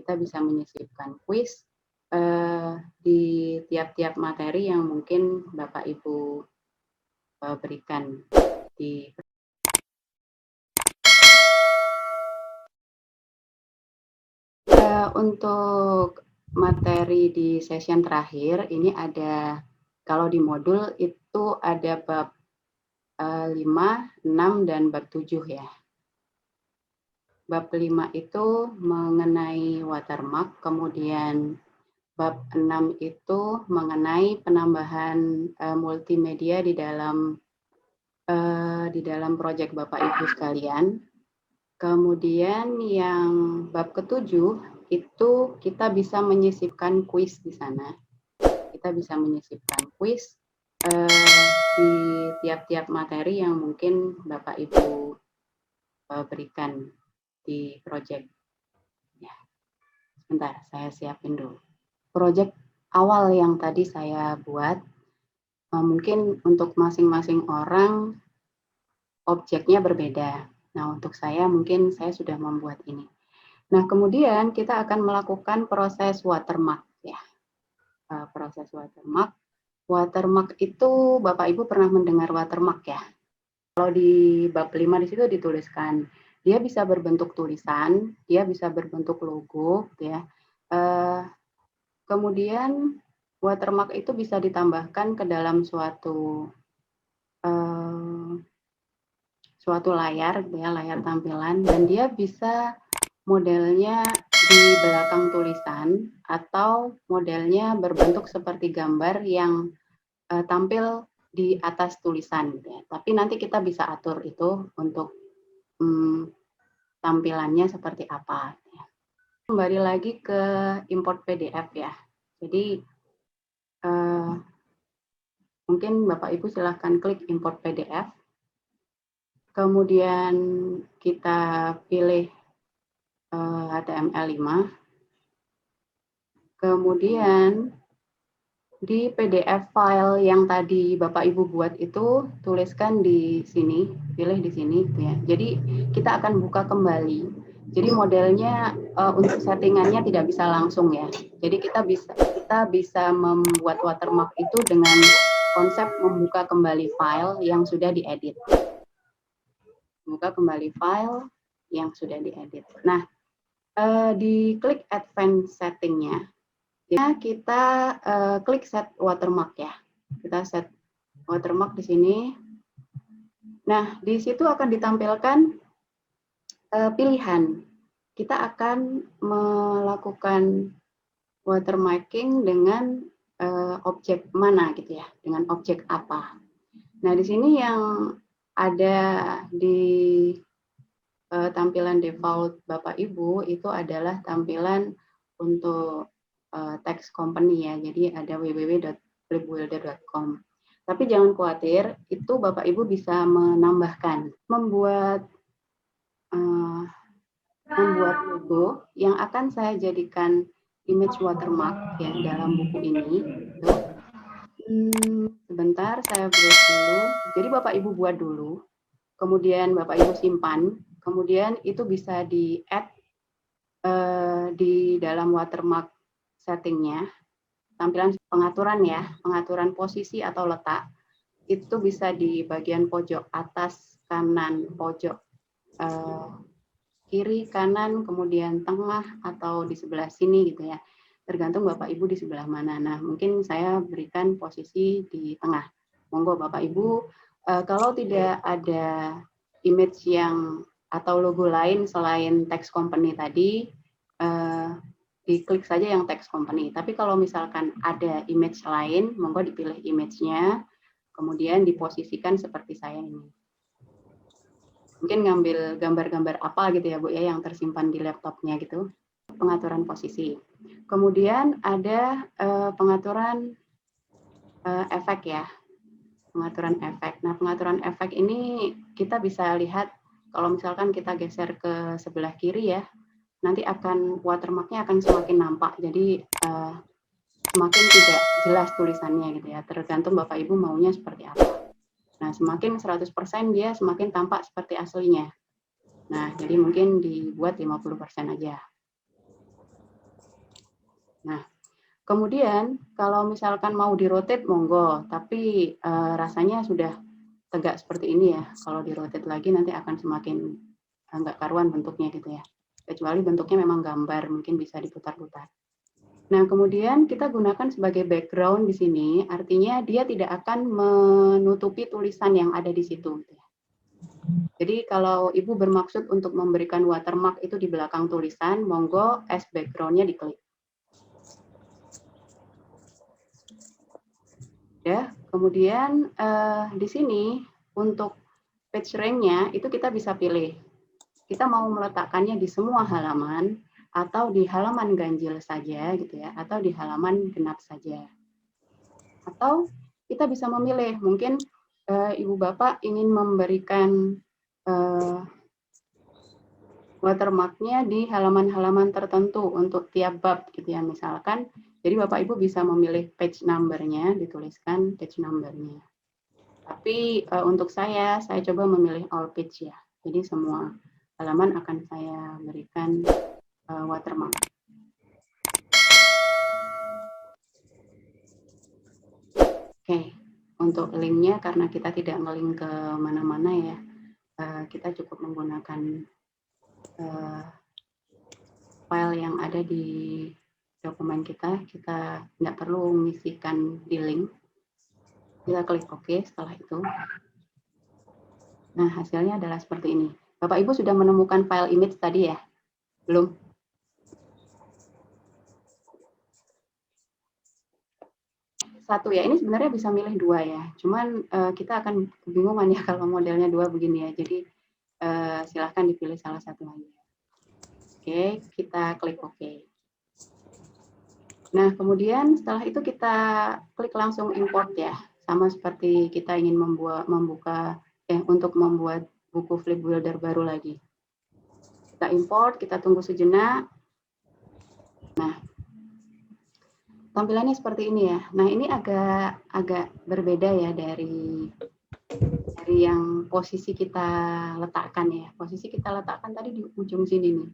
kita bisa menyisipkan kuis di tiap-tiap materi yang mungkin Bapak Ibu berikan di untuk materi di session terakhir ini ada, kalau di modul itu ada bab 5, 6, dan bab 7 ya. Bab 5 itu mengenai watermark, kemudian bab 6 itu mengenai penambahan multimedia di dalam proyek Bapak Ibu sekalian. Kemudian yang bab ke-7 itu kita bisa menyisipkan kuis di sana. Kita bisa menyisipkan kuis di tiap-tiap materi yang mungkin Bapak Ibu berikan di proyek. Ya, sebentar, saya siapin dulu. Proyek awal yang tadi saya buat, mungkin untuk masing-masing orang objeknya berbeda. Nah, untuk saya mungkin saya sudah membuat ini. Nah, kemudian kita akan melakukan proses watermark ya. Proses watermark. Watermark itu Bapak Ibu pernah mendengar watermark ya. Kalau di bab 5 di situ dituliskan, dia bisa berbentuk tulisan, dia bisa berbentuk logo ya. Kemudian watermark itu bisa ditambahkan ke dalam suatu layar ya, layar tampilan, dan dia bisa modelnya di belakang tulisan atau modelnya berbentuk seperti gambar yang tampil di atas tulisan ya. Tapi nanti kita bisa atur itu untuk tampilannya seperti apa ya. Kembali lagi ke import PDF ya. Jadi mungkin Bapak Ibu silahkan klik import PDF. Kemudian kita pilih HTML5. Kemudian di PDF file yang tadi Bapak Ibu buat itu tuliskan di sini, pilih di sini ya. Jadi kita akan buka kembali. Jadi modelnya untuk settingannya tidak bisa langsung ya. Jadi kita bisa membuat watermark itu dengan konsep membuka kembali file yang sudah diedit. Buka kembali file yang sudah diedit. Nah, diklik advanced setting-nya. Kita klik set watermark ya. Kita set watermark di sini. Nah, di situ akan ditampilkan pilihan. Kita akan melakukan watermarking dengan objek mana gitu ya, dengan objek apa. Nah, di sini yang ada di tampilan default Bapak Ibu itu adalah tampilan untuk tax company ya. Jadi ada www.flipbuilder.com. Tapi jangan khawatir, itu Bapak Ibu bisa menambahkan, membuat logo yang akan saya jadikan image watermark ya dalam buku ini. Sebentar, saya browse dulu. Jadi Bapak Ibu buat dulu, kemudian Bapak Ibu simpan, kemudian itu bisa di-add di dalam watermark settingnya, tampilan pengaturan ya, pengaturan posisi atau letak, itu bisa di bagian pojok atas, kanan, pojok kiri, kanan, kemudian tengah, atau di sebelah sini gitu ya. Tergantung Bapak Ibu di sebelah mana. Nah, mungkin saya berikan posisi di tengah. Monggo Bapak Ibu, kalau tidak ada image yang atau logo lain selain text company tadi, diklik saja yang text company. Tapi kalau misalkan ada image lain, monggo dipilih image-nya, kemudian diposisikan seperti saya ini. Mungkin ngambil gambar-gambar apa gitu ya Bu ya yang tersimpan di laptopnya gitu. Pengaturan posisi. Kemudian ada pengaturan efek ya. Pengaturan efek. Nah, pengaturan efek ini kita bisa lihat kalau misalkan kita geser ke sebelah kiri ya, nanti akan watermark-nya akan semakin nampak. Jadi semakin tidak jelas tulisannya gitu ya. Tergantung Bapak Ibu maunya seperti apa. Nah, semakin 100% dia semakin tampak seperti aslinya. Nah, jadi mungkin dibuat 50% aja. Nah, kemudian kalau misalkan mau di-rotate monggo, tapi rasanya sudah tegak seperti ini ya. Kalau di-rotate lagi nanti akan semakin nggak karuan bentuknya gitu ya. Kecuali bentuknya memang gambar, mungkin bisa diputar-putar. Nah, kemudian kita gunakan sebagai background di sini, artinya dia tidak akan menutupi tulisan yang ada di situ. Jadi kalau Ibu bermaksud untuk memberikan watermark itu di belakang tulisan, monggo as background-nya diklik. Ya, kemudian di sini untuk page rank-nya itu kita bisa pilih. Kita mau meletakkannya di semua halaman atau di halaman ganjil saja gitu ya, atau di halaman genap saja. Atau kita bisa memilih, mungkin Ibu Bapak ingin memberikan watermark-nya di halaman-halaman tertentu untuk tiap bab gitu ya, misalkan. Jadi Bapak Ibu bisa memilih page number-nya, dituliskan page number-nya. Tapi untuk saya coba memilih all page ya. Jadi semua halaman akan saya berikan watermark. Oke, untuk linknya karena kita tidak nge-link ke mana-mana ya, kita cukup menggunakan file yang ada di dokumen kita tidak perlu mengisikan di link. Kita klik OK setelah itu. Nah, hasilnya adalah seperti ini. Bapak Ibu sudah menemukan file image tadi ya? Belum? Satu ya, ini sebenarnya bisa milih dua ya. Cuman kita akan kebingungan ya kalau modelnya dua begini ya. Jadi silahkan dipilih salah satu aja. Oke, kita klik OK. Nah, kemudian setelah itu kita klik langsung import ya. Sama seperti kita ingin untuk membuat buku flip builder baru lagi. Kita import, kita tunggu sejenak. Nah, tampilannya seperti ini ya. Nah, ini agak berbeda ya dari yang posisi kita letakkan ya. Posisi kita letakkan tadi di ujung sini nih.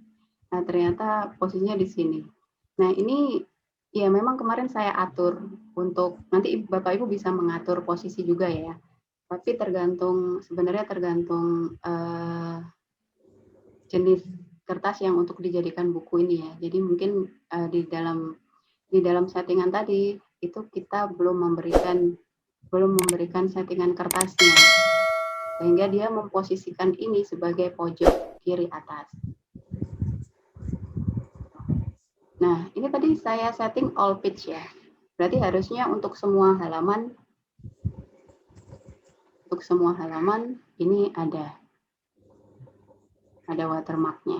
Nah, ternyata posisinya di sini. Nah, ini ya memang kemarin saya atur untuk nanti Bapak Ibu bisa mengatur posisi juga ya. Tapi sebenarnya tergantung jenis kertas yang untuk dijadikan buku ini ya. Jadi mungkin di dalam settingan tadi itu kita belum memberikan settingan kertasnya, sehingga dia memposisikan ini sebagai pojok kiri atas. Nah, ini tadi saya setting all page ya. Berarti harusnya untuk semua halaman ini ada watermark-nya.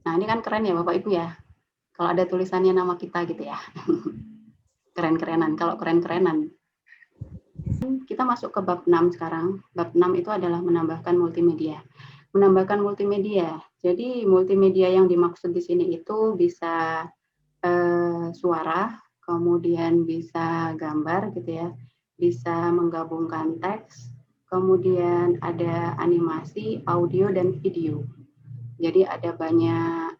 Nah, ini kan keren ya Bapak Ibu ya. Kalau ada tulisannya nama kita gitu ya. Keren-kerenan. Kalau keren-kerenan. Kita masuk ke bab 6 sekarang. Bab 6 itu adalah menambahkan multimedia. Menambahkan multimedia. Jadi multimedia yang dimaksud di sini itu bisa suara, kemudian bisa gambar gitu ya, bisa menggabungkan teks, kemudian ada animasi, audio, dan video. Jadi ada banyak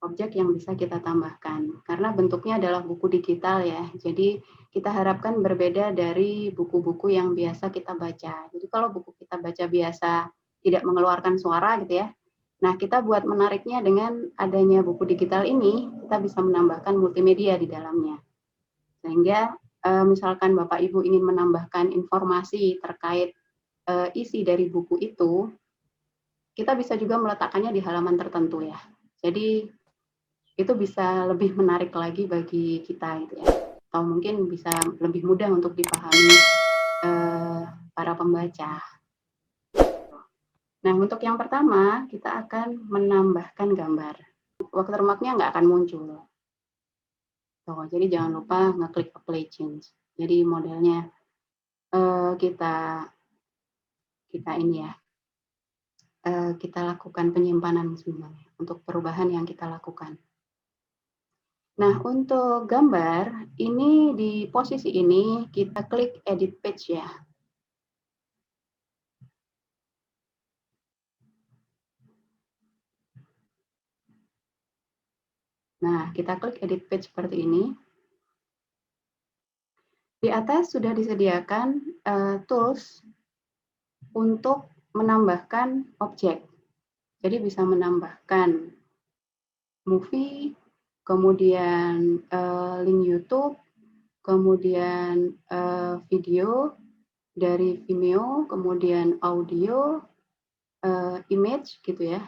objek yang bisa kita tambahkan. Karena bentuknya adalah buku digital ya, jadi kita harapkan berbeda dari buku-buku yang biasa kita baca. Jadi kalau buku kita baca biasa tidak mengeluarkan suara gitu ya, nah kita buat menariknya dengan adanya buku digital ini, kita bisa menambahkan multimedia di dalamnya. Sehingga misalkan Bapak Ibu ingin menambahkan informasi terkait isi dari buku itu, kita bisa juga meletakkannya di halaman tertentu ya. Jadi itu bisa lebih menarik lagi bagi kita gitu ya, atau mungkin bisa lebih mudah untuk dipahami para pembaca. Nah, untuk yang pertama kita akan menambahkan gambar. Watermark-nya nggak akan muncul. Jadi jangan lupa ngeklik apply change. Jadi modelnya kita ini ya, kita lakukan penyimpanan sebenarnya untuk perubahan yang kita lakukan. Nah, untuk gambar, ini di posisi ini kita klik edit page ya. Nah, kita klik edit page seperti ini. Di atas sudah disediakan tools untuk menambahkan objek. Jadi bisa menambahkan movie, kemudian link YouTube, kemudian video dari Vimeo, kemudian audio, image gitu ya.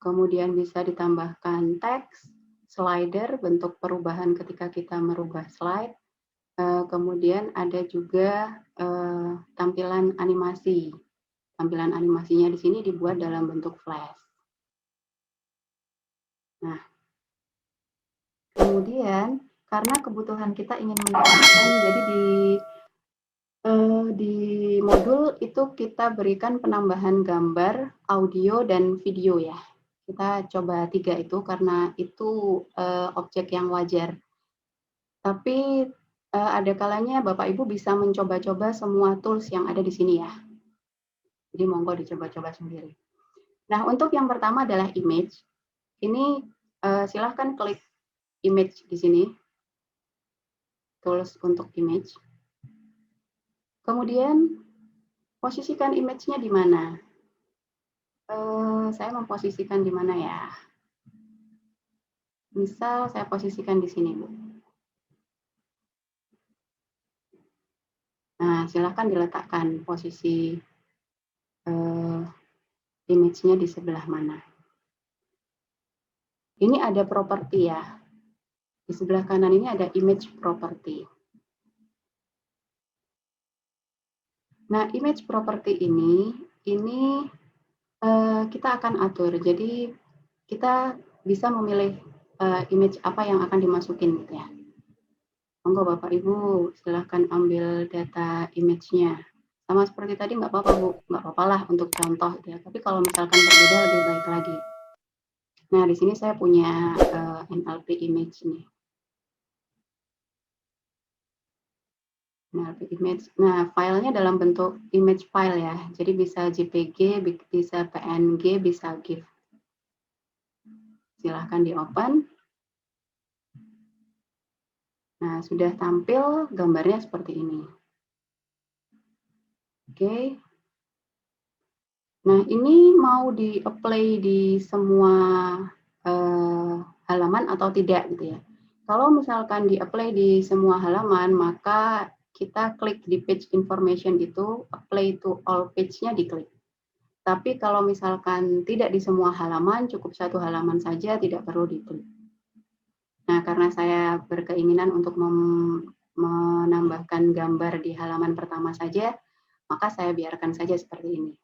Kemudian bisa ditambahkan teks, slider, bentuk perubahan ketika kita merubah slide. Kemudian ada juga tampilan animasi. Tampilan animasinya di sini dibuat dalam bentuk flash. Nah, kemudian karena kebutuhan kita ingin mendapatkan, jadi di modul itu kita berikan penambahan gambar, audio, dan video ya. Kita coba 3 itu karena itu objek yang wajar. Tapi ada kalanya Bapak Ibu bisa mencoba-coba semua tools yang ada di sini ya. Jadi monggo dicoba-coba sendiri. Nah, untuk yang pertama adalah image. Ini silahkan klik image di sini. Tools untuk image. Kemudian posisikan image-nya di mana? Saya memposisikan di mana ya? Misal saya posisikan di sini, Bu. Nah, silahkan diletakkan posisi image-nya di sebelah mana. Ini ada properti ya. Di sebelah kanan ini ada image property. Nah, image property ini kita akan atur. Jadi kita bisa memilih image apa yang akan dimasukin gitu ya. Monggo Bapak Ibu silahkan ambil data image-nya. Sama seperti tadi nggak apa-apa Bu, nggak apa-apa lah untuk contoh gitu ya. Tapi kalau misalkan berbeda lebih baik lagi. Nah di sini saya punya NLP image nih. NLP image. Nah filenya dalam bentuk image file ya. Jadi bisa JPG, bisa PNG, bisa GIF. Silahkan di open. Nah, sudah tampil gambarnya seperti ini. Oke. Nah, ini mau di-apply di semua halaman atau tidak gitu ya. Kalau misalkan di-apply di semua halaman, maka kita klik di page information itu, apply to all page-nya diklik. Tapi kalau misalkan tidak di semua halaman, cukup satu halaman saja, tidak perlu diklik. Nah, karena saya berkeinginan untuk menambahkan gambar di halaman pertama saja, maka saya biarkan saja seperti ini.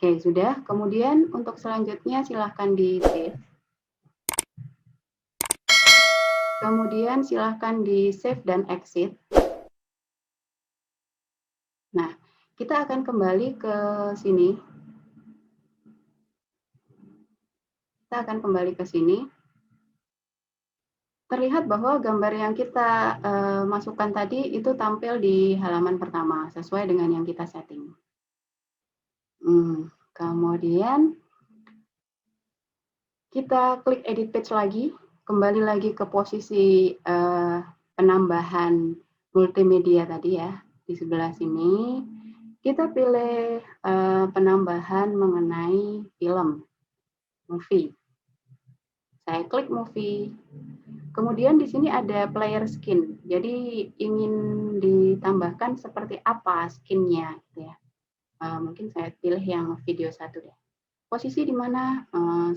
Oke, sudah. Kemudian untuk selanjutnya silahkan di-save. Kemudian silahkan di-save dan exit. Nah, kita akan kembali ke sini. Terlihat bahwa gambar yang kita masukkan tadi itu tampil di halaman pertama, sesuai dengan yang kita setting. Kemudian kita klik edit page lagi, kembali lagi ke posisi penambahan multimedia tadi ya, di sebelah sini. Kita pilih penambahan mengenai film, movie. Saya klik movie. Kemudian di sini ada player skin. Jadi ingin ditambahkan seperti apa skinnya, gitu ya. Mungkin saya pilih yang video 1 deh. Posisi di mana?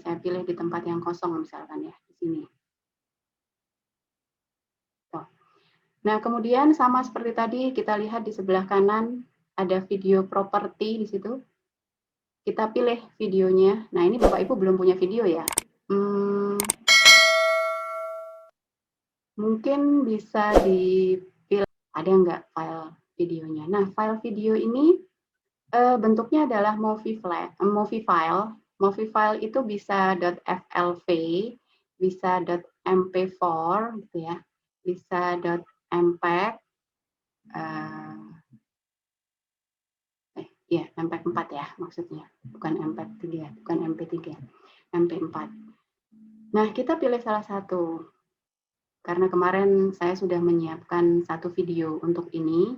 Saya pilih di tempat yang kosong misalkan ya, di sini. Nah, kemudian sama seperti tadi kita lihat di sebelah kanan ada video property di situ. Kita pilih videonya. Nah, ini Bapak Ibu belum punya video ya. Mungkin bisa dipilih ada nggak file videonya. Nah, file video ini bentuknya adalah movie file. Movie file itu bisa .flv, bisa .mp4 gitu ya, bisa .mpeg, Ya, MP4 ya maksudnya, bukan MP3, bukan MP3, MP4. Nah, kita pilih salah satu. Karena kemarin saya sudah menyiapkan satu video untuk ini,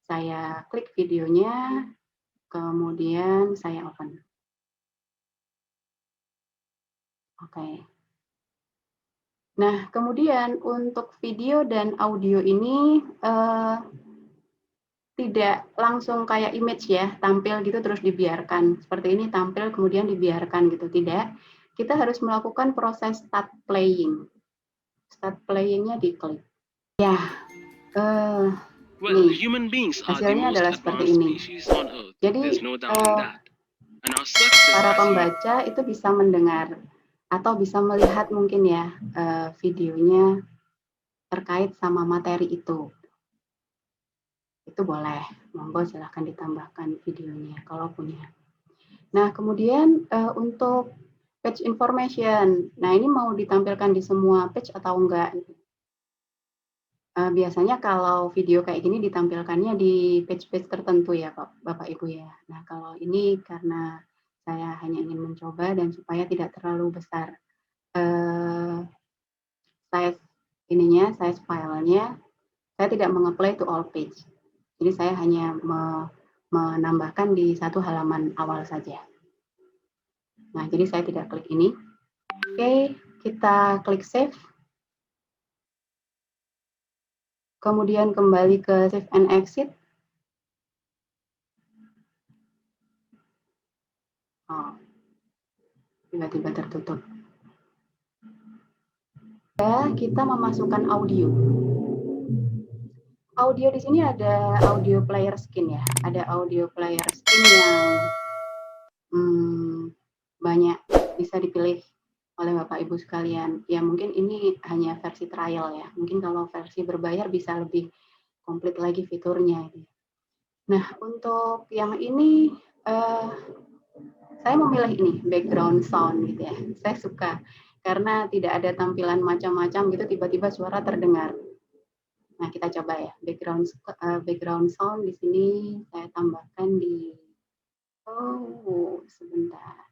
saya klik videonya, kemudian saya open. Oke. Nah, kemudian untuk video dan audio ini tidak langsung kayak image ya, tampil gitu terus dibiarkan. Seperti ini tampil kemudian dibiarkan gitu, tidak. Kita harus melakukan proses start playing. Start playing-nya diklik. Ya, Well, nih, human beings are the hasilnya most adalah seperti advanced ini. species on Earth. Jadi, There's no doubt in that. And our success para as pembaca itu bisa mendengar atau bisa melihat mungkin ya videonya terkait sama materi itu. Itu boleh, monggo silahkan ditambahkan videonya kalau punya. Nah, kemudian untuk page information, nah ini mau ditampilkan di semua page atau enggak? Biasanya kalau video kayak gini ditampilkannya di page-page tertentu ya Bapak Ibu ya. Nah, kalau ini karena saya hanya ingin mencoba dan supaya tidak terlalu besar size size filenya, saya tidak mengapply to all page. Jadi saya hanya menambahkan di satu halaman awal saja. Nah, jadi saya tidak klik ini. Oke, kita klik save. Kemudian kembali ke save and exit. Oh, tiba-tiba tertutup. Ya, kita memasukkan audio. Audio di sini ada audio player skin ya. Ada audio player skin yang banyak bisa dipilih oleh Bapak Ibu sekalian. Ya mungkin ini hanya versi trial ya. Mungkin kalau versi berbayar bisa lebih komplit lagi fiturnya. Nah, untuk yang ini saya memilih ini background sound gitu ya. Saya suka karena tidak ada tampilan macam-macam gitu tiba-tiba suara terdengar. Nah, kita coba ya background sound di sini saya tambahkan di sebentar.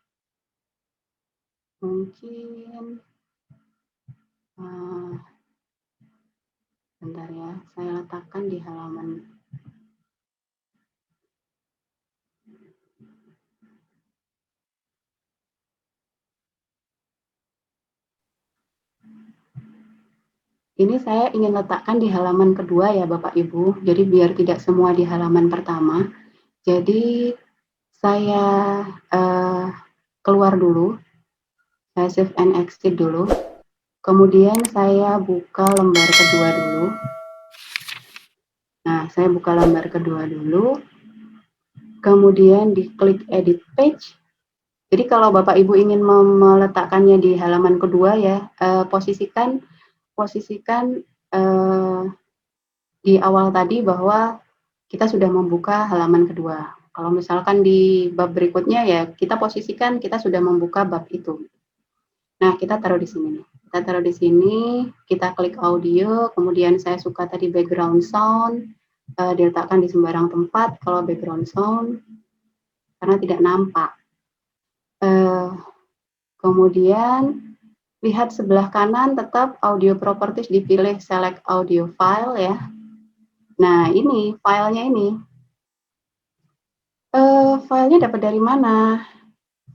Mungkin bentar ya, saya letakkan di halaman. Ini saya ingin letakkan di halaman kedua ya Bapak Ibu, jadi biar tidak semua di halaman pertama. Jadi saya keluar dulu, saya save and exit dulu, kemudian saya buka lembar kedua dulu. Nah, saya buka lembar kedua dulu, kemudian diklik edit page. Jadi kalau Bapak Ibu ingin meletakkannya di halaman kedua ya, posisikan di awal tadi bahwa kita sudah membuka halaman kedua. Kalau misalkan di bab berikutnya ya kita posisikan kita sudah membuka bab itu. Nah, kita taruh di sini. Kita taruh di sini, kita klik audio, kemudian saya suka tadi background sound, diletakkan di sembarang tempat kalau background sound, karena tidak nampak. Kemudian lihat sebelah kanan tetap audio properties dipilih select audio file ya. Nah, ini filenya ini. Filenya dapat dari mana?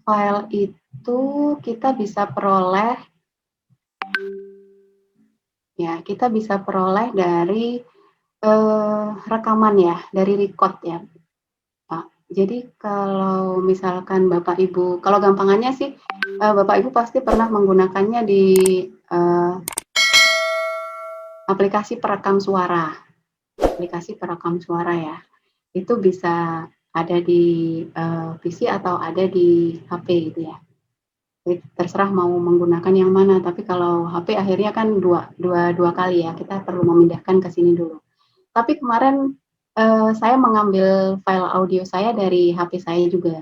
File itu kita bisa peroleh ya, kita bisa peroleh dari rekaman ya, dari record ya, Pak. Jadi kalau misalkan Bapak Ibu, kalau gampangannya sih Bapak Ibu pasti pernah menggunakannya di aplikasi perekam suara. Aplikasi perekam suara ya. Itu bisa ada di PC atau ada di HP gitu ya. Jadi terserah mau menggunakan yang mana, tapi kalau HP akhirnya kan dua kali ya, kita perlu memindahkan ke sini dulu. Tapi kemarin saya mengambil file audio saya dari HP saya juga.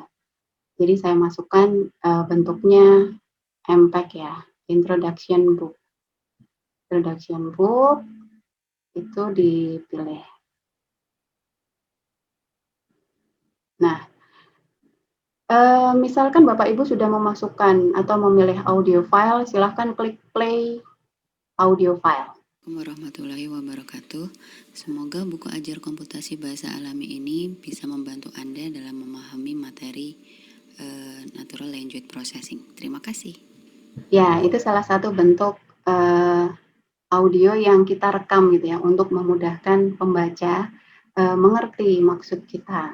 Jadi saya masukkan bentuknya MPEG ya, introduction book. Introduction book itu dipilih. Nah, Misalkan Bapak Ibu sudah memasukkan atau memilih audio file, silahkan klik play audio file. Warahmatullahi wabarakatuh. Semoga buku ajar komputasi bahasa alami ini bisa membantu Anda dalam memahami materi Natural Language Processing. Terima kasih. Ya, itu salah satu bentuk audio yang kita rekam gitu ya, untuk memudahkan pembaca mengerti maksud kita.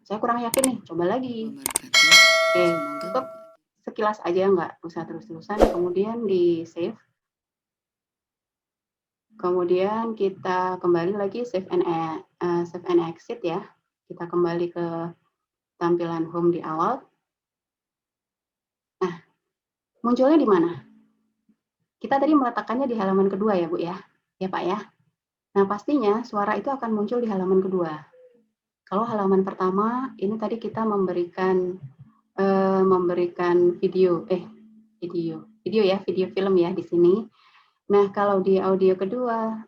Saya kurang yakin nih, coba lagi. Oke, cukup sekilas aja, nggak usah terus-terusan, kemudian di save. Kemudian kita kembali lagi save and exit ya. Kita kembali ke tampilan home di awal. Nah, munculnya di mana? Kita tadi meletakkannya di halaman kedua ya Bu ya. Ya Pak ya. Nah, pastinya suara itu akan muncul di halaman kedua. Kalau halaman pertama, ini tadi kita memberikan video film ya di sini. Nah, kalau di audio kedua,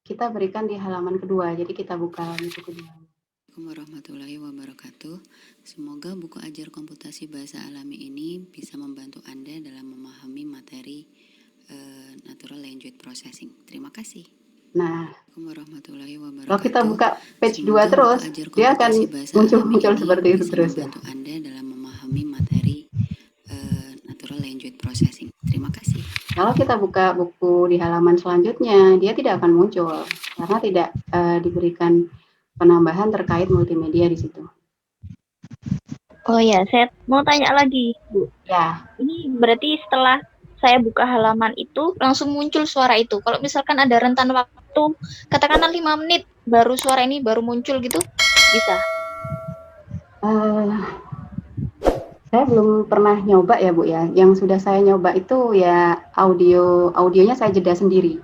kita berikan di halaman kedua. Jadi kita buka buku kedua. Assalamualaikum warahmatullahi wabarakatuh. Semoga buku ajar komputasi bahasa alami ini bisa membantu Anda dalam memahami materi Natural Language Processing. Terima kasih. Nah, warahmatullahi wabarakatuh. Kalau kita buka page 2 terus, dia akan muncul seperti itu terus ya. Membantu Anda dalam memahami materi Natural Language Processing. Terima kasih. Kalau kita buka buku di halaman selanjutnya, dia tidak akan muncul karena tidak diberikan penambahan terkait multimedia di situ. Oh ya, saya mau tanya lagi, Bu. Ya. Ini berarti setelah saya buka halaman itu langsung muncul suara itu. Kalau misalkan ada rentan waktu, katakanlah 5 menit baru suara ini baru muncul gitu, bisa? Saya belum pernah nyoba ya Bu ya. Yang sudah saya nyoba itu ya audionya saya jeda sendiri.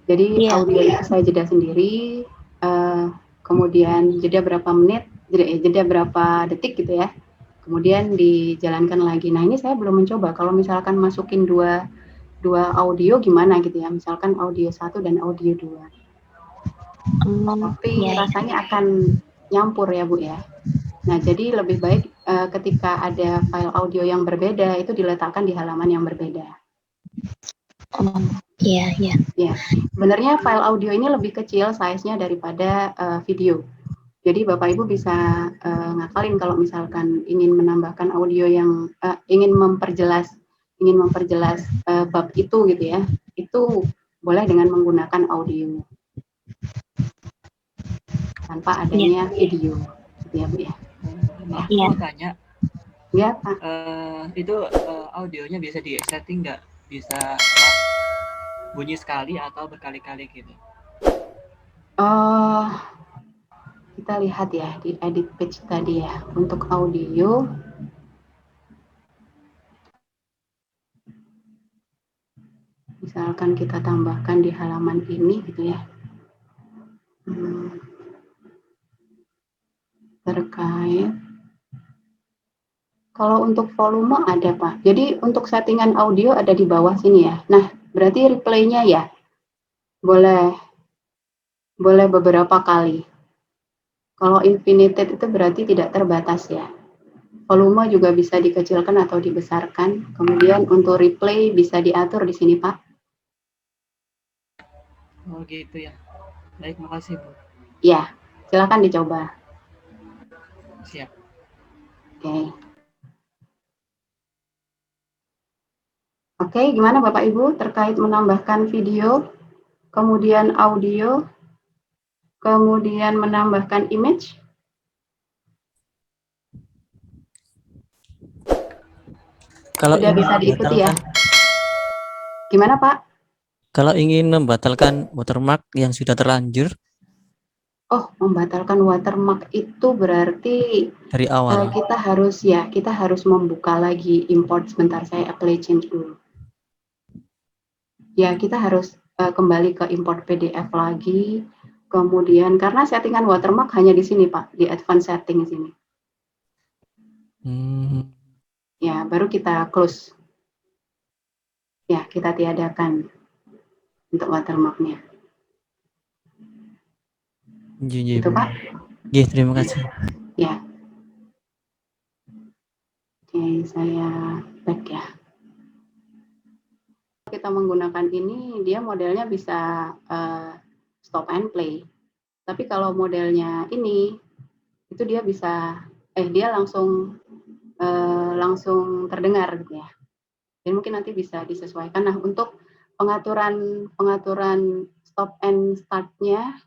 Jadi audionya saya jeda sendiri, kemudian jeda berapa menit, jeda berapa detik gitu ya. Kemudian dijalankan lagi. Nah, ini saya belum mencoba. Kalau misalkan masukin dua audio gimana gitu ya. Misalkan audio 1 dan audio 2. Tapi rasanya akan nyampur ya Bu ya. Nah, jadi lebih baik ketika ada file audio yang berbeda itu diletakkan di halaman yang berbeda. Iya. Ya, sebenarnya file audio ini lebih kecil size-nya daripada video. Jadi Bapak Ibu bisa ngakalin kalau misalkan ingin menambahkan audio yang ingin memperjelas bab itu gitu ya. Itu boleh dengan menggunakan audio tanpa adanya video, gitu ya Bu ya. Aku mau tanya. Ya Pak. Itu audionya bisa di setting nggak? Bisa bunyi sekali atau berkali-kali gitu? Kita lihat ya di edit page tadi ya. Untuk audio, misalkan kita tambahkan di halaman ini gitu ya. Terkait. Kalau untuk volume ada Pak. Jadi untuk settingan audio ada di bawah sini ya. Nah, berarti replaynya ya boleh beberapa kali. Kalau infinited itu berarti tidak terbatas ya. Volume juga bisa dikecilkan atau dibesarkan. Kemudian untuk replay bisa diatur di sini Pak. Oh gitu ya. Baik, makasih Bu. Ya, silakan dicoba. Siap. Oke, gimana Bapak Ibu terkait menambahkan video, kemudian audio, kemudian menambahkan image? Kalau sudah bisa diikuti ya. Gimana Pak? Kalau ingin membatalkan watermark yang sudah terlanjur? Oh, membatalkan watermark itu berarti dari awal. Kita harus membuka lagi import. Sebentar, saya apply change dulu. Ya, kita harus kembali ke import PDF lagi. Kemudian karena settingan watermark hanya di sini Pak, di advanced setting sini. Ya, baru kita close. Ya, kita tiadakan untuk watermarknya. Itu Pak. Ya, terima kasih. Ya. saya back ya. Kita menggunakan ini, dia modelnya bisa stop and play. Tapi kalau modelnya ini, itu dia bisa, dia langsung terdengar gitu ya. Jadi mungkin nanti bisa disesuaikan. Nah, untuk pengaturan stop and start-nya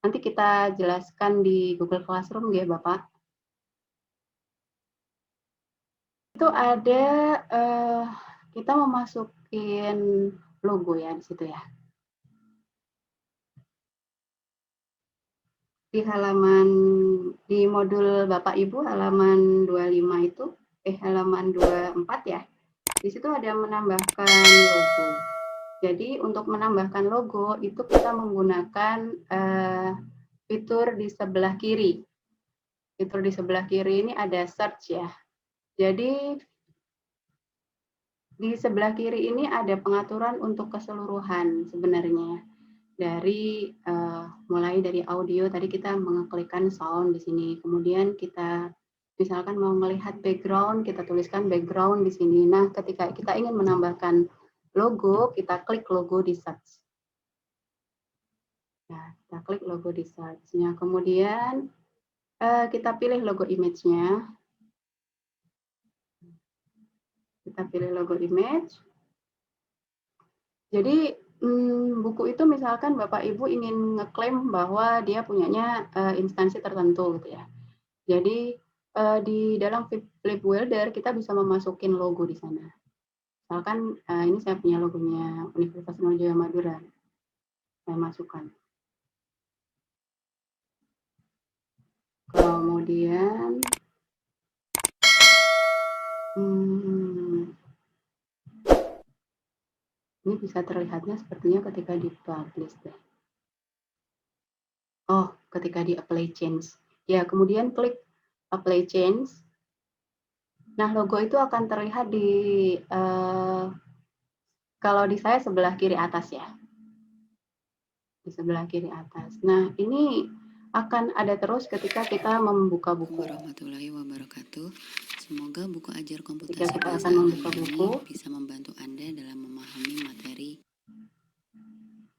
nanti kita jelaskan di Google Classroom ya, Bapak. Itu ada kita memasukin logo ya di situ ya. Di modul Bapak Ibu halaman 25 itu, halaman 24 ya. Di situ ada menambahkan logo. Jadi untuk menambahkan logo itu kita menggunakan fitur di sebelah kiri. Fitur di sebelah kiri ini ada search ya. Jadi di sebelah kiri ini ada pengaturan untuk keseluruhan sebenarnya. Dari mulai dari audio tadi kita mengeklikkan sound di sini. Kemudian kita misalkan mau melihat background, kita tuliskan background di sini. Nah, ketika kita ingin menambahkan logo, kita klik logo di search. Nah, kita klik logo di search-nya. Kemudian kita pilih logo image-nya. Kita pilih logo image. Jadi buku itu misalkan Bapak Ibu ingin ngeklaim bahwa dia punyanya instansi tertentu gitu ya. Jadi di dalam Flip Builder kita bisa memasukin logo di sana. Misalkan ini saya punya logonya Universitas Brawijaya Madura. Saya masukkan. Kemudian ini bisa terlihatnya sepertinya ketika di-publish deh. Oh, ketika di apply change. Ya, kemudian klik apply change. Nah, logo itu akan terlihat di kalau di saya sebelah kiri atas ya. Di sebelah kiri atas. Nah, ini akan ada terus ketika kita membuka buku. Warahmatullahi wabarakatuh. Semoga buku ajar Ketika komputasi kita bahasa akan alami membuka ini buku, bisa membantu Anda dalam memahami materi.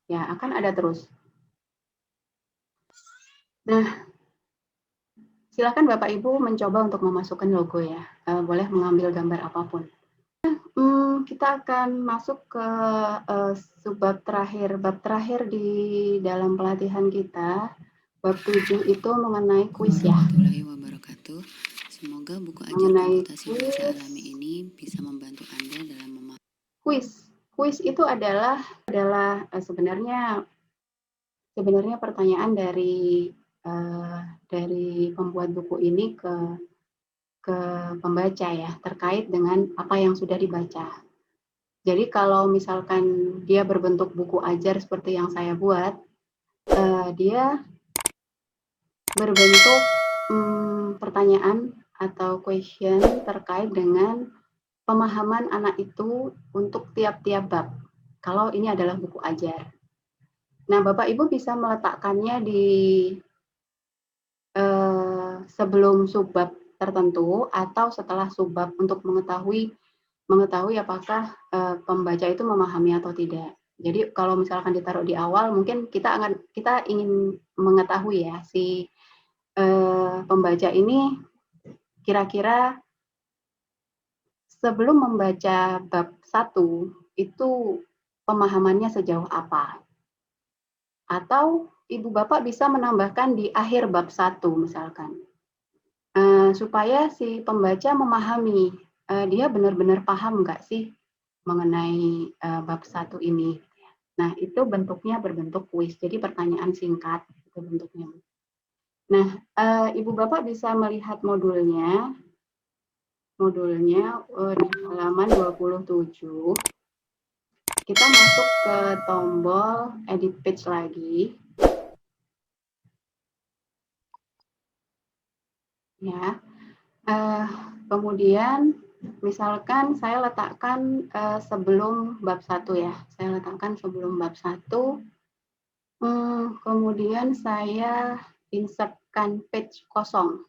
Ya, akan ada terus. Nah, silakan Bapak Ibu mencoba untuk memasukkan logo ya. Boleh mengambil gambar apapun. Kita akan masuk ke subbab terakhir. Bab terakhir di dalam pelatihan kita, bab 7 itu mengenai kuis ya. Warahmatullahi wabarakatuh. Semoga buku ajar Mengenai komputasi bahasa alami ini bisa membantu Anda dalam memahami. Kuis. Kuis itu adalah sebenarnya pertanyaan dari pembuat buku ini ke pembaca ya, terkait dengan apa yang sudah dibaca. Jadi kalau misalkan dia berbentuk buku ajar seperti yang saya buat, dia berbentuk pertanyaan atau question terkait dengan pemahaman anak itu untuk tiap-tiap bab. Kalau ini adalah buku ajar. Nah, Bapak Ibu bisa meletakkannya di sebelum subbab tertentu atau setelah subbab untuk mengetahui apakah pembaca itu memahami atau tidak. Jadi kalau misalkan ditaruh di awal, mungkin kita ingin mengetahui ya si pembaca ini kira-kira sebelum membaca bab 1 itu pemahamannya sejauh apa. Atau Ibu Bapak bisa menambahkan di akhir bab 1 misalkan. Supaya si pembaca memahami dia benar-benar paham nggak sih mengenai bab 1 ini. Nah, itu bentuknya berbentuk kuis. Jadi pertanyaan singkat itu bentuknya. Nah, Ibu Bapak bisa melihat modulnya. Modulnya di halaman 27. Kita masuk ke tombol edit page lagi. Ya. Kemudian misalkan saya letakkan sebelum bab 1 ya. Saya letakkan sebelum bab 1. Kemudian saya insertkan page kosong.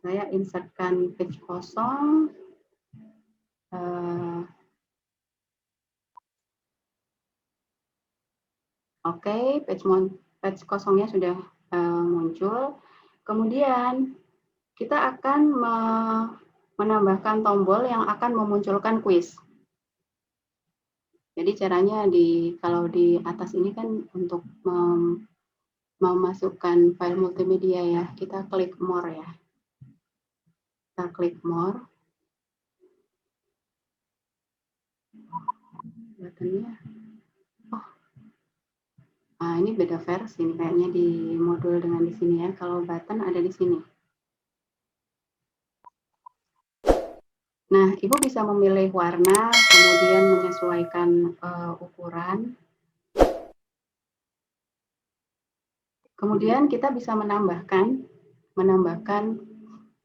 Saya insertkan page kosong. Oke, page kosongnya sudah muncul. Kemudian kita akan menambahkan tombol yang akan memunculkan kuis. Jadi caranya kalau di atas ini kan untuk memasukkan file multimedia ya, kita klik more ya. Kita klik more. Buttonnya. Ini beda versi nih, kayaknya di modul dengan di sini ya. Kalau button ada di sini. Nah, Ibu bisa memilih warna, kemudian menyesuaikan ukuran. Kemudian kita bisa menambahkan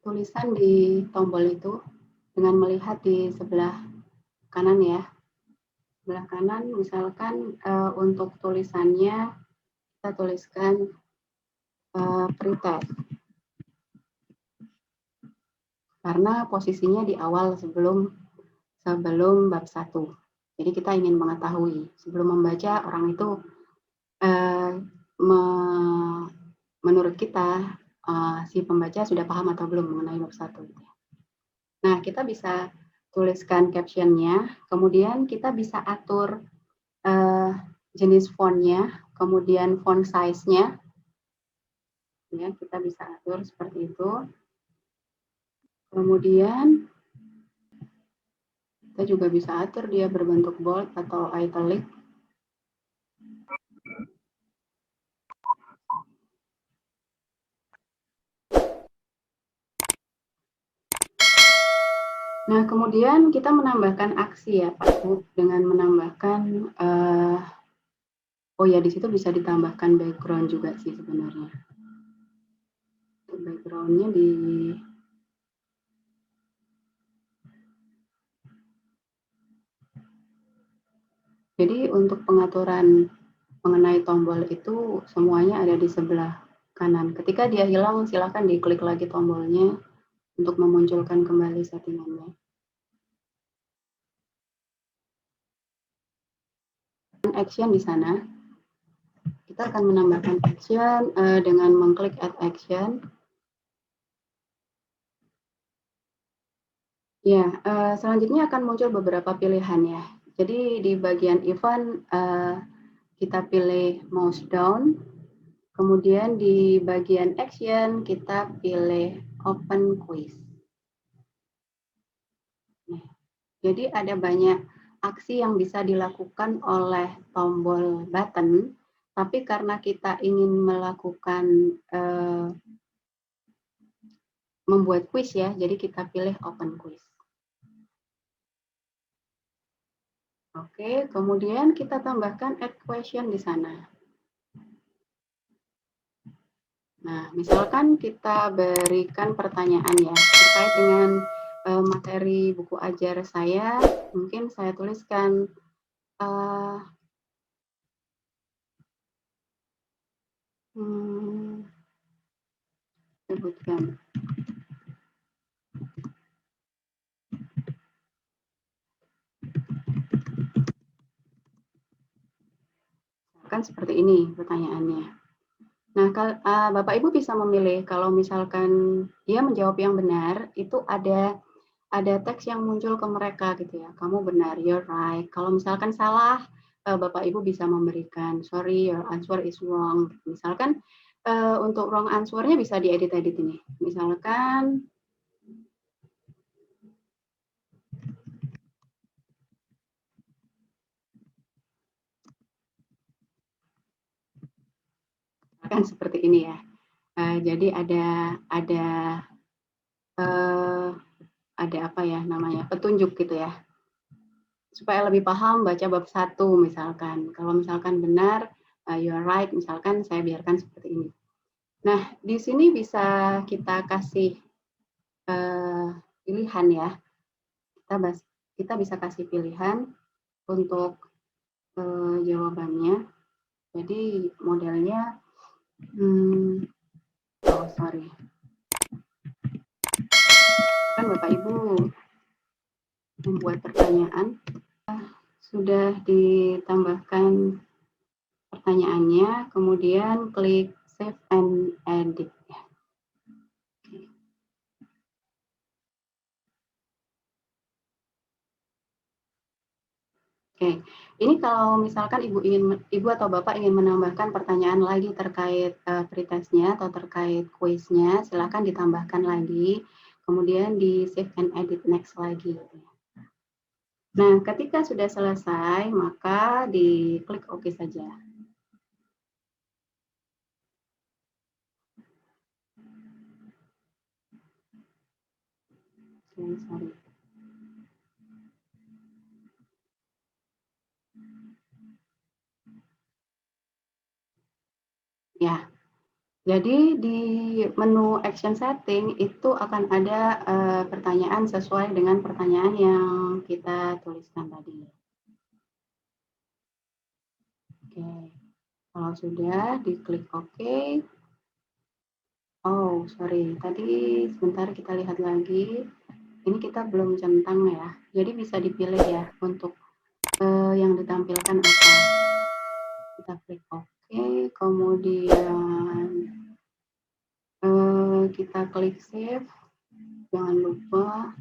tulisan di tombol itu dengan melihat di sebelah kanan ya. Sebelah kanan misalkan untuk tulisannya kita tuliskan pretest. Karena posisinya di awal sebelum bab 1. Jadi kita ingin mengetahui sebelum membaca orang itu menurut kita si pembaca sudah paham atau belum mengenai bab 1. Nah, kita bisa tuliskan captionnya, kemudian kita bisa atur jenis fontnya, kemudian font size-nya. Ya, kita bisa atur seperti itu. Kemudian kita juga bisa atur dia berbentuk bold atau italic. Nah, kemudian kita menambahkan aksi ya Pak Bu, dengan menambahkan, oh ya di situ bisa ditambahkan background juga sih sebenarnya. Background-nya Jadi untuk pengaturan mengenai tombol itu semuanya ada di sebelah kanan. Ketika dia hilang, silakan diklik lagi tombolnya untuk memunculkan kembali settingannya. Action di sana, kita akan menambahkan action dengan mengklik add action. Ya, selanjutnya akan muncul beberapa pilihan ya. Jadi di bagian event kita pilih mouse down, kemudian di bagian action kita pilih open quiz. Nah, jadi ada banyak aksi yang bisa dilakukan oleh tombol button, tapi karena kita ingin melakukan membuat quiz ya, jadi kita pilih open quiz. Oke, kemudian kita tambahkan add question di sana. Nah, misalkan kita berikan pertanyaan ya, terkait dengan materi buku ajar saya, mungkin saya tuliskan sebutkan. Kan seperti ini pertanyaannya. Nah, Bapak Ibu bisa memilih kalau misalkan dia menjawab yang benar, itu ada teks yang muncul ke mereka gitu ya. Kamu benar, you're right. Kalau misalkan salah, Bapak Ibu bisa memberikan sorry, your answer is wrong. Misalkan untuk wrong answer-nya bisa diedit-edit ini. Misalkan kan seperti ini ya. Jadi ada apa ya namanya, petunjuk gitu ya. Supaya lebih paham baca bab 1 misalkan. Kalau misalkan benar, you're right, misalkan saya biarkan seperti ini. Nah, di sini bisa kita kasih pilihan ya. Kita bisa kasih pilihan untuk jawabannya. Jadi modelnya, silakan Bapak Ibu membuat pertanyaan. Sudah ditambahkan pertanyaannya, kemudian klik save and edit. Oke, ini kalau misalkan Ibu atau Bapak ingin menambahkan pertanyaan lagi terkait pretestnya atau terkait kuisnya, silakan ditambahkan lagi, kemudian di save and edit next lagi. Nah, ketika sudah selesai, maka diklik OK saja. Oke, sorry. Ya, jadi di menu action setting itu akan ada pertanyaan sesuai dengan pertanyaan yang kita tuliskan tadi. Oke, kalau sudah diklik OK. Oh, sorry, tadi sebentar kita lihat lagi. Ini kita belum centang ya, jadi bisa dipilih ya untuk yang ditampilkan apa. Kita klik OK, kemudian kita klik save, jangan lupa.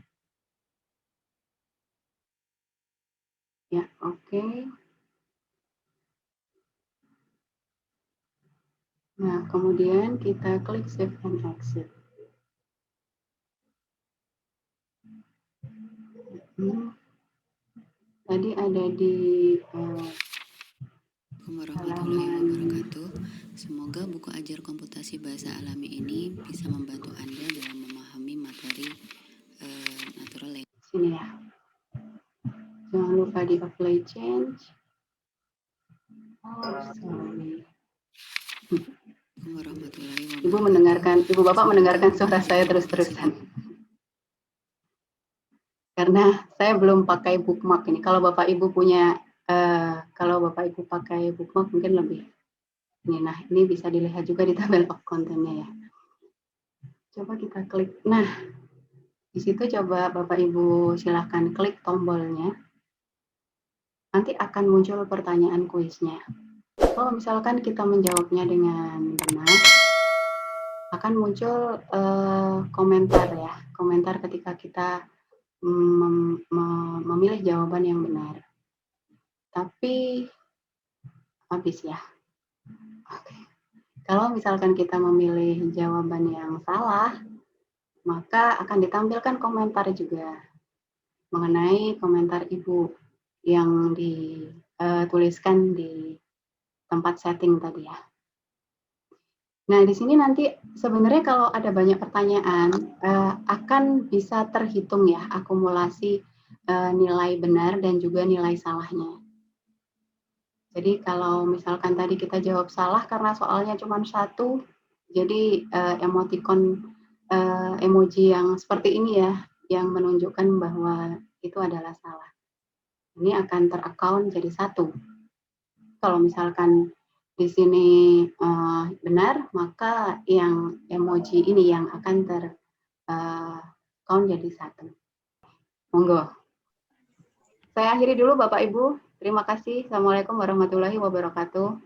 Ya, oke. Nah, kemudian kita klik save and exit. Tadi ada di warahmatullahi wabarakatuh. Semoga buku ajar komputasi bahasa alami ini bisa membantu Anda dalam memahami materi natural language. Sini ya. Jangan lupa di apply change. Oh, sorry. Warahmatullahi Ibu wabarakatuh. Bapak mendengarkan suara saya terus-terusan. Karena saya belum pakai bookmark ini. Kalau Bapak Ibu punya, kalau Bapak Ibu pakai bookmark mungkin lebih. Ini, nah ini bisa dilihat juga di tabel of content-nya ya. Coba kita klik. Nah, di situ coba Bapak Ibu silahkan klik tombolnya. Nanti akan muncul pertanyaan kuisnya. Kalau misalkan kita menjawabnya dengan benar, akan muncul komentar ya. Komentar ketika kita memilih jawaban yang benar. Tapi habis ya. Oke. Kalau misalkan kita memilih jawaban yang salah, maka akan ditampilkan komentar juga mengenai komentar Ibu yang dituliskan di tempat setting tadi ya. Nah, di sini nanti sebenarnya kalau ada banyak pertanyaan akan bisa terhitung ya akumulasi nilai benar dan juga nilai salahnya. Jadi kalau misalkan tadi kita jawab salah karena soalnya cuma satu, jadi emoticon emoji yang seperti ini ya, yang menunjukkan bahwa itu adalah salah. Ini akan ter-account jadi satu. Kalau misalkan di sini benar, maka yang emoji ini yang akan ter-count jadi satu. Monggo. Saya akhiri dulu Bapak Ibu. Terima kasih. Assalamualaikum warahmatullahi wabarakatuh.